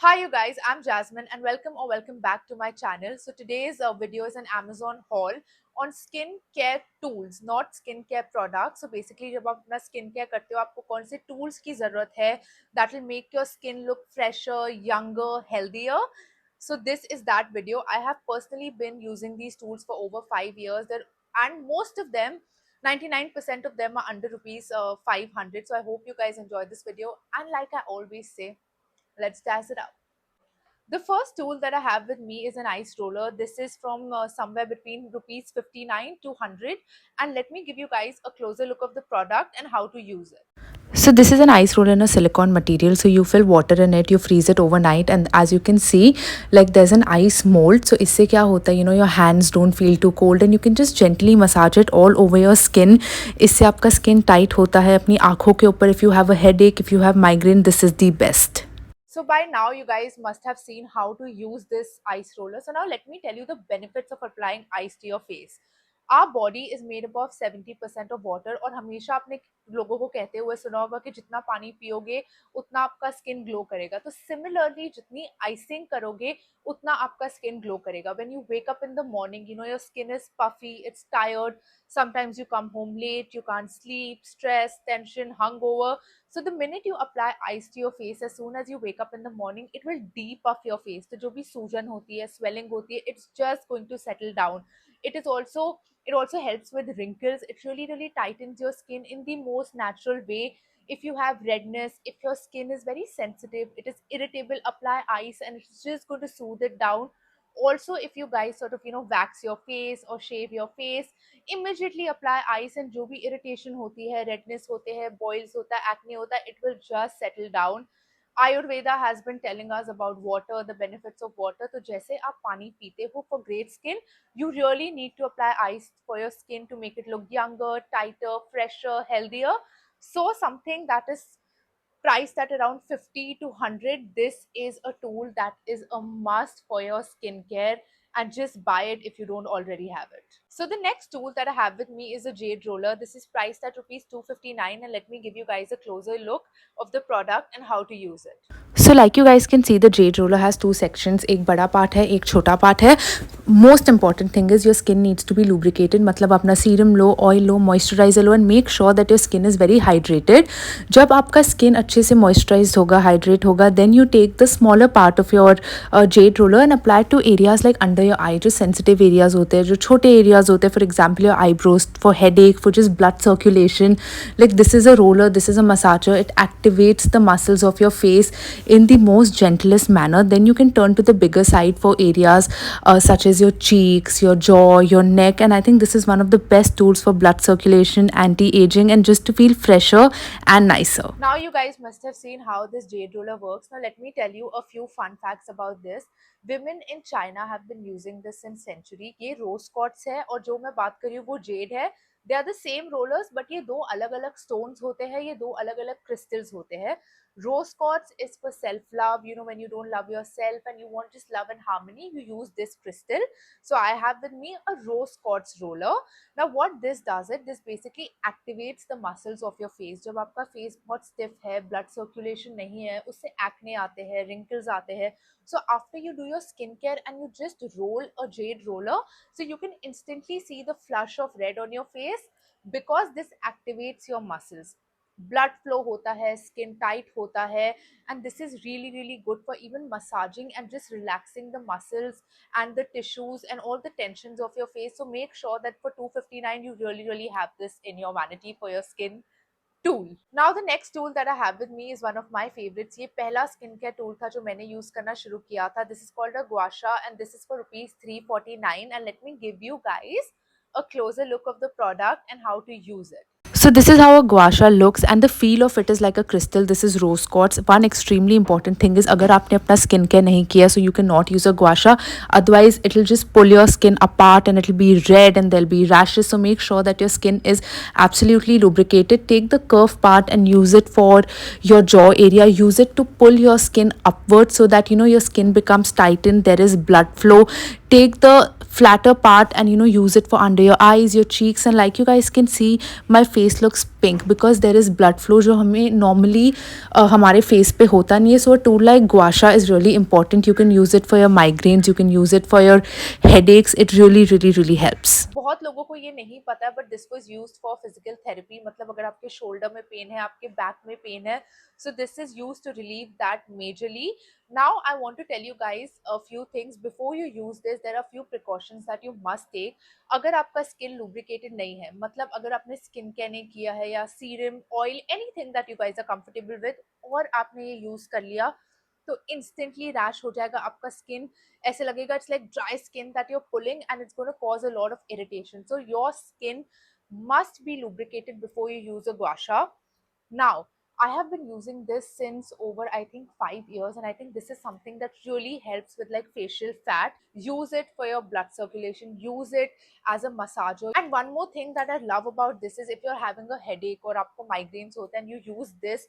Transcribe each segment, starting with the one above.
Hi you guys, I'm Jasmine and welcome back to my channel. So today's video is an Amazon haul on skin care tools, not skin care products. So basically जब आप अपना skin care करते हो आपको कौन से tools की ज़रूरत है that will make your skin look fresher, younger, healthier. So this is that video. I have personally been using these tools for over 5 years and most of them 99% of them are under rupees 500. So I hope you guys enjoyed this video, and like I always say, let's jazz it up. The first tool that I have with me is an ice roller. This is from somewhere between rupees 59 to 100, and let me give you guys a closer look of the product and how to use it. So this is an ice roller in a silicone material. So you fill water in it, you freeze it overnight, and as you can see, like there's an ice mold. So इससे क्या होता है, your hands don't feel too cold, and you can just gently massage it all over your skin. इससे आपका skin tight होता है अपनी आँखों के ऊपर. If you have a headache, if you have migraine, this is the best. So by now you guys must have seen how to use this ice roller. So now let me tell you the benefits of applying ice to your face. Our body is made up of 70% of water, और हमेशा आपने लोगों को कहते हुए सुना होगा कि जितना पानी पियोगे उतना आपका स्किन ग्लो करेगा. तो सिमिलरली जितनी आइसिंग करोगे उतना आपका स्किन ग्लो करेगा. When you wake up in the morning, your skin is puffy, it's tired, sometimes you come home late, you can't sleep, stress, tension, hungover. So the minute you apply ice to your face, as soon as you wake up in the morning, it will depuff your face. तो जो भी सूजन होती है, swelling होती है, it's just going to settle down. It also helps with wrinkles. It really tightens your skin in the most natural way. If you have redness, if your skin is very sensitive, it is irritable, apply ice and it's just going to soothe it down. Also, if you guys sort of wax your face or shave your face, immediately apply ice, and जो भी irritation होती है, redness होते हैं, boils होता है, acne होता है, it will just settle down. Ayurveda has been telling us about water, the benefits of water. तो जैसे आप पानी पीते हो for great skin, you really need to apply ice for your skin to make it look younger, tighter, fresher, healthier. So something that is priced at around 50 to 100, this is a tool that is a must for your skincare, and just buy it if you don't already have it. So the next tool that I have with me is a jade roller. This is priced at rupees 259, and let me give you guys a closer look of the product and how to use it. So like you guys can see, the jade roller has two sections. एक बड़ा part है, एक छोटा part है. Most important thing is your skin needs to be lubricated. मतलब अपना serum low, oil low, moisturizer low, and make sure that your skin is very hydrated. जब आपका skin अच्छे से moisturized होगा, hydrate होगा, then you take the smaller part of your jade roller and apply it to areas like under your eye. जो sensitive areas होते हैं, जो छोटे areas होते हैं, for example your eyebrows, for headache, for just blood circulation. Like this is a roller, this is a massager. It activates the muscles of your face in the most gentlest manner. Then you can turn to the bigger side for areas such as your cheeks, your jaw, your neck, and I think this is one of the best tools for blood circulation, anti-aging, and just to feel fresher and nicer. Now you guys must have seen how this jade roller works. Now let me tell you a few fun facts about this. Women in China have been using this since century. ये rose quartz है, और जो मैं बात कर रही हूँ वो jade है. They are the same rollers, but ये दो अलग अलग stones होते हैं, ये दो अलग अलग crystals होते हैं. Rose quartz is for self love. When you don't love yourself and you want just love and harmony, you use this crystal. So I have with me a rose quartz roller. Now what this does, this basically activates the muscles of your face. जब आपका face बहुत stiff है, blood circulation नहीं है, उससे acne आते हैं, wrinkles आते हैं. So after you do your skincare and you just roll a jade roller, so you can instantly see the flush of red on your face because this activates your muscles. Blood flow होता है, skin tight होता है, and this is really good for even massaging and just relaxing the muscles and the tissues and all the tensions of your face. So make sure that for 259 you really have this in your vanity for your skin tool. Now the next tool that I have with me is one of my favorites. ये पहला skincare tool था जो मैंने use करना शुरू किया था. This is called a gua sha, and this is for rupees 349, and let me give you guys a closer look of the product and how to use it. So this is how a gua sha looks, and the feel of it is like a crystal. This is rose quartz. One extremely important thing is अगर आपने अपना skin care नहीं किया, so you cannot use a gua sha. Otherwise, it will just pull your skin apart and it will be red and there'll be rashes. So make sure that your skin is absolutely lubricated. Take the curved part and use it for your jaw area. Use it to pull your skin upwards so that your skin becomes tightened. There is blood flow. take the flatter part and use it for under your eyes, your cheeks, and like you guys can see, my face looks pink because there is blood flow जो हमें normally हमारे face पे होता नहीं है. So a tool like gua sha is really important. You can use it for your migraines, you can use it for your headaches. It really really really helps. बहुत लोगों को ये नहीं पता है, but this was used for physical therapy. मतलब अगर आपके शोल्डर में पेन है, आपके बैक में पेन है, so this is used to relieve that majorly. Now I want to tell you guys a few things before you use this. There are few precautions that you must take. अगर आपका skin lubricated नहीं है, मतलब अगर आपने skin care नहीं किया है या serum oil anything that you guys are comfortable with, और आपने ये यूज कर लिया, तो इंस्टेंटली रैश हो जाएगा आपका स्किन. ऐसे लगेगा it's like dry skin that you are pulling, and it's gonna cause a lot of irritation. So your skin must be lubricated before you use a gua sha. Now, I have been using this since over, I think, 5 years, and I think this is something that really helps with like facial fat. Use it for your blood circulation, use it as a massager. And one more thing that I love about this is if you're having a headache or aapko migraines hote and you use this,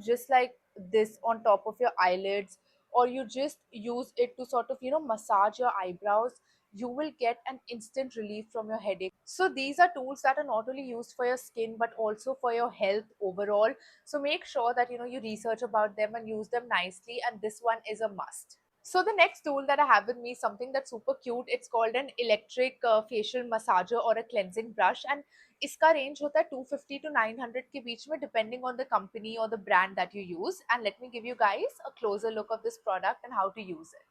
just like this on top of your eyelids, or you just use it to sort of, massage your eyebrows, you will get an instant relief from your headache. So these are tools that are not only used for your skin but also for your health overall. So make sure that you research about them and use them nicely, and this one is a must. So the next tool that I have with me is something that's super cute. It's called an electric facial massager or a cleansing brush, and इसका range होता है 250 to 900 के बीच में, depending on the company or the brand that you use. And let me give you guys a closer look of this product and how to use it.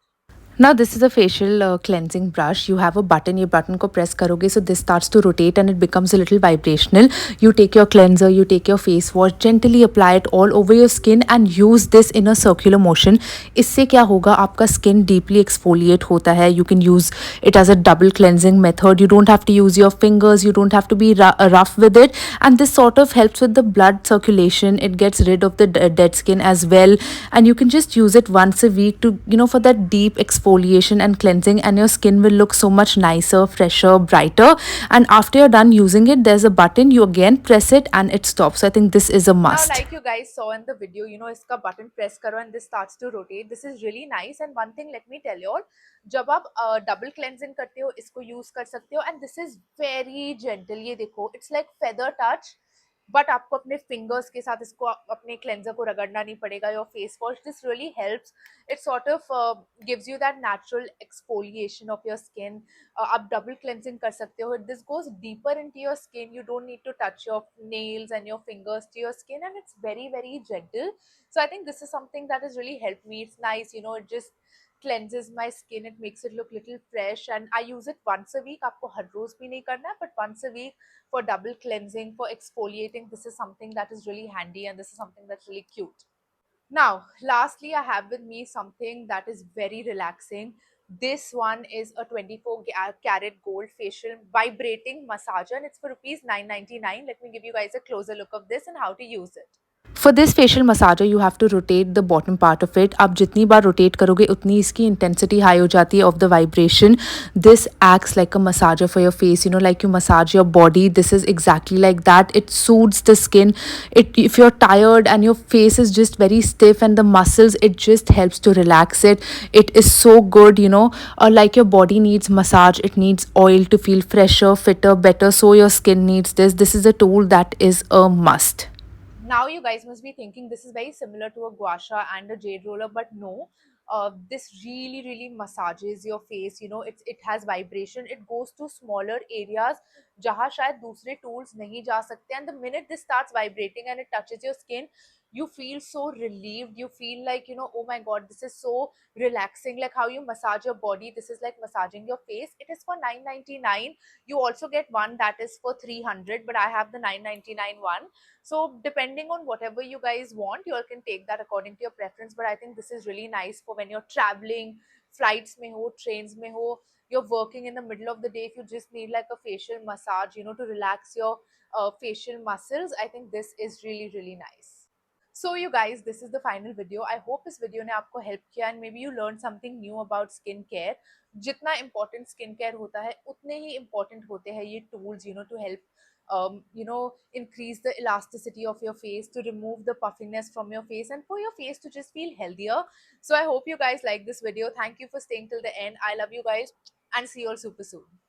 Now this is a facial cleansing brush. You have a button, ये button को press करोगे, so this starts to rotate and it becomes a little vibrational. You take your cleanser, you take your face wash, gently apply it all over your skin and use this in a circular motion. इससे क्या होगा, आपका skin deeply exfoliate होता है. You can use it as a double cleansing method. You don't have to use your fingers, you don't have to be rough with it, and this sort of helps with the blood circulation. It gets rid of the dead skin as well, and you can just use it once a week to for that deep exfoliation and cleansing, and your skin will look so much nicer, fresher, brighter. And after you're done using it, there's a button, you again press it and it stops. So I think this is a Now, must. like you guys saw in the video, इसका button press करो and this starts to rotate. This is really nice. And one thing, let me tell you all, जब आप double cleansing करते हो, इसको use कर सकते हो. And this is very gentle. ये देखो, it's like feather touch. But आपको अपने फिंगर्स के साथ इसको अपने क्लेंजर को रगड़ना नहीं पड़ेगा. Your face wash, this really helps. It sort of gives you that natural exfoliation of your skin. आप डबल क्लेंजिंग कर सकते हो. This goes deeper into your skin. You don't need to touch your nails and your fingers to your skin, and it's very very gentle. So I think this is something that has really helped me. It's nice, it just cleanses my skin. It makes it look little fresh, and I use it once a week. आपको हर रोज भी नहीं करना है, but once a week for double cleansing, for exfoliating. This is something that is really handy, and this is something that's really cute. Now, lastly, I have with me something that is very relaxing. This one is a 24 karat gold facial vibrating massager, and it's for rupees 999. Let me give you guys a closer look of this and how to use it. For this facial massager, you have to rotate the bottom part of it. आप जितनी बार rotate करोगे उतनी इसकी intensity high हो जाती है of the vibration. This acts like a massager for your face, like you massage your body. This is exactly like that. It soothes the skin. If you're tired and your face is just very stiff and the muscles, it just helps to relax it. It is so good, like your body needs massage, it needs oil to feel fresher, fitter, better. So your skin needs this. This is a tool that is a must. Now you guys must be thinking this is very similar to a gua sha and a jade roller, but no. This really really massages your face. It has vibration. It goes to smaller areas जहाँ शायद दूसरे tools नहीं जा सकते, and the minute this starts vibrating and it touches your skin, you feel so relieved. You feel like, oh my god, this is so relaxing. Like how you massage your body, this is like massaging your face. It is for 999. You also get one that is for 300, but I have the 999 one. So depending on whatever you guys want, you all can take that according to your preference. But I think this is really nice for when you're traveling, flights mein ho, trains mein ho, you're working in the middle of the day. If you just need like a facial massage, to relax your facial muscles, I think this is really really nice. So you guys, this is the final video. I hope इस video ने आपको help किया and maybe you learned something new about skin care. जितना important skin care होता है, उतने ही important होते हैं ये tools, to help increase the elasticity of your face, to remove the puffiness from your face, and for your face to just feel healthier. So I hope you guys like this video. Thank you for staying till the end. I love you guys. and see you all super soon.